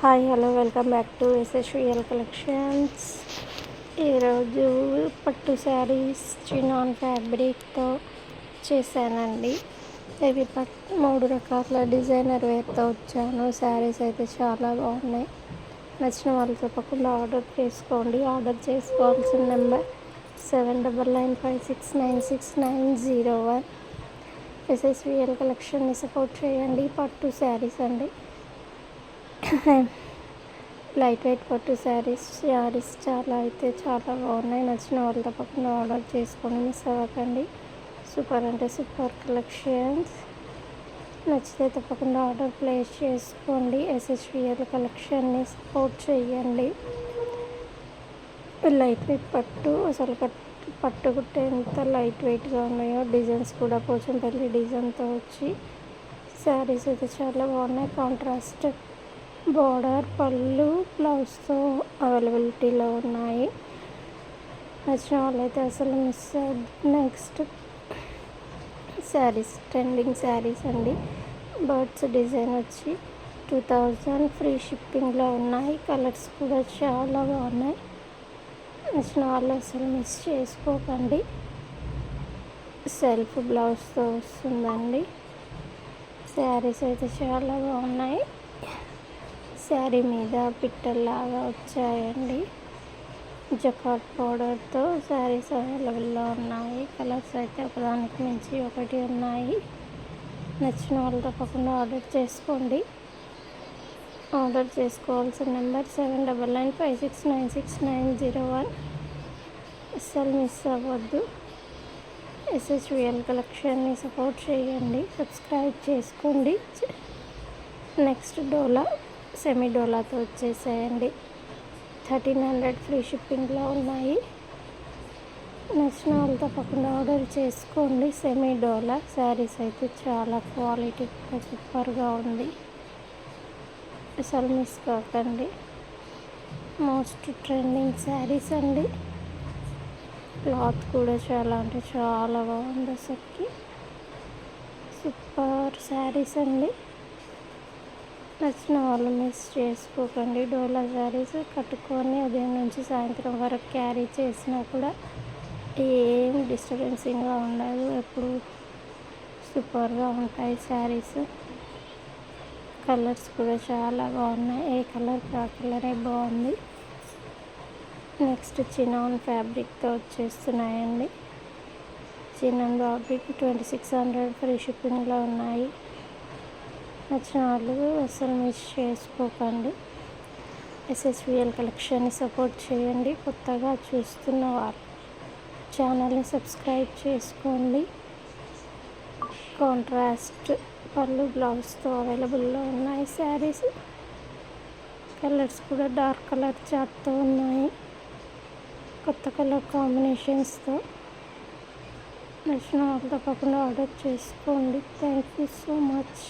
Hi hello welcome back to SSVL collections. ఈరోజు పట్టు saris chinon ఫ్యాబ్రిక్తో చేశానండి. ఇవి 3 రకాల డిజైనర్ వేర్తో వచ్చాను. శారీస్ అయితే చాలా బాగున్నాయి. నచ్చిన వాళ్ళు తప్పకుండా ఆర్డర్ చేసుకోండి. ఆర్డర్ చేసుకోవాల్సిన నెంబర్ 7995696901. ఎస్ఎస్విఎల్ కలెక్షన్ని సపోర్ట్ చేయండి. పట్టు శారీస్ అండి, లైట్ వెయిట్ పట్టు శారీస్ చాలా బాగున్నాయి. నచ్చిన వాళ్ళు తప్పకుండా ఆర్డర్ చేసుకొని మిస్ అవ్వకండి. సూపర్ అంటే సూపర్ కలెక్షన్స్. నచ్చితే తప్పకుండా ఆర్డర్ ప్లేస్ చేసుకోండి. ఎస్ఎస్విఎల్ కలెక్షన్ని సపోర్ట్ చేయండి. లైట్ వెయిట్ పట్టు అసలు పట్టు కుట్టే ఎంత లైట్ వెయిట్గా ఉన్నాయో, డిజైన్స్ కూడా పోచంపల్లి డిజైన్తో వచ్చి శారీస్ అయితే చాలా బాగున్నాయి. కాంట్రాస్ట్ బోర్డర్, పళ్ళు, బ్లౌజ్తో అవైలబిలిటీలో ఉన్నాయి. నచ్చిన వాళ్ళైతే అసలు మిస్ అవ్వద్దు. నెక్స్ట్ శారీస్, ట్రెండింగ్ శారీస్ అండి. బర్డ్స్ డిజైన్ వచ్చి 2000 ఫ్రీ షిప్పింగ్లో ఉన్నాయి. కలర్స్ కూడా చాలా బాగున్నాయి. నచ్చిన వాళ్ళు అసలు మిస్ చేసుకోకండి. సెల్ఫ్ బ్లౌజ్తో వస్తుందండి. శారీస్ అయితే చాలా బాగున్నాయి. శారీ మీద పిట్టల్లాగా వచ్చాయండి. జకాట్ పౌడర్తో శారీస్ అవైలబుల్లో ఉన్నాయి. కలర్స్ అయితే ఒకదానికి మించి ఒకటి ఉన్నాయి. నచ్చిన వాళ్ళు తప్పకుండా ఆర్డర్ చేసుకోండి. ఆర్డర్ చేసుకోవాల్సిన నెంబర్ 7995696901. అస్సలు మిస్ అవ్వద్దు. ఎస్ఎస్విఎల్ కలెక్షన్ని సపోర్ట్ చేయండి. సబ్స్క్రైబ్ చేసుకోండి. నెక్స్ట్ డోలా, సెమీ డోలాతో వచ్చేసేయండి. 1300 ఫ్రీ షిప్పింగ్లో ఉన్నాయి. నచ్చిన వాళ్ళు తప్పకుండా ఆర్డర్ చేసుకోండి. సెమీ డోలా శారీస్ అయితే చాలా క్వాలిటీ కూడా సూపర్గా ఉంది. అసలు మిస్ కాకండి. మోస్ట్ ట్రెండింగ్ శారీస్ అండి. క్లాత్ కూడా చాలా అంటే చాలా బాగుంది. అసలుకి సూపర్ శారీస్ అండి. నచ్చిన వాళ్ళు మిస్ చేసుకోకండి. డోలా శారీస్ కట్టుకొని ఉదయం నుంచి సాయంత్రం వరకు క్యారీ చేసినా కూడా ఏం డిస్టర్బెన్సింగ్గా ఉండదు. ఎప్పుడు సూపర్గా ఉంటాయి శారీస్. కలర్స్ కూడా చాలా బాగున్నాయి. ఏ కలర్ ఆ కలరే బాగుంది. నెక్స్ట్ చినాన్ ఫ్యాబ్రిక్తో వచ్చేస్తున్నాయండి. చినాన్ ఫ్యాబ్రిక్ 2600 ఫ్రీ షిప్పింగ్లో ఉన్నాయి. నచ్చిన వాళ్ళు అసలు మిస్ చేసుకోకండి. ఎస్ఎస్విఎల్ కలెక్షన్ని సపోర్ట్ చేయండి. కొత్తగా చూస్తున్న వాళ్ళు ఛానల్ని సబ్స్క్రైబ్ చేసుకోండి. కాంట్రాస్ట్ పళ్ళు, బ్లౌజ్తో అవైలబుల్లో ఉన్నాయి శారీస్. కలర్స్ కూడా డార్క్ కలర్ చార్ట్తో ఉన్నాయి. కొత్త కలర్ కాంబినేషన్స్తో. నచ్చిన వాళ్ళు తప్పకుండా ఆర్డర్ చేసుకోండి. Thank you so much.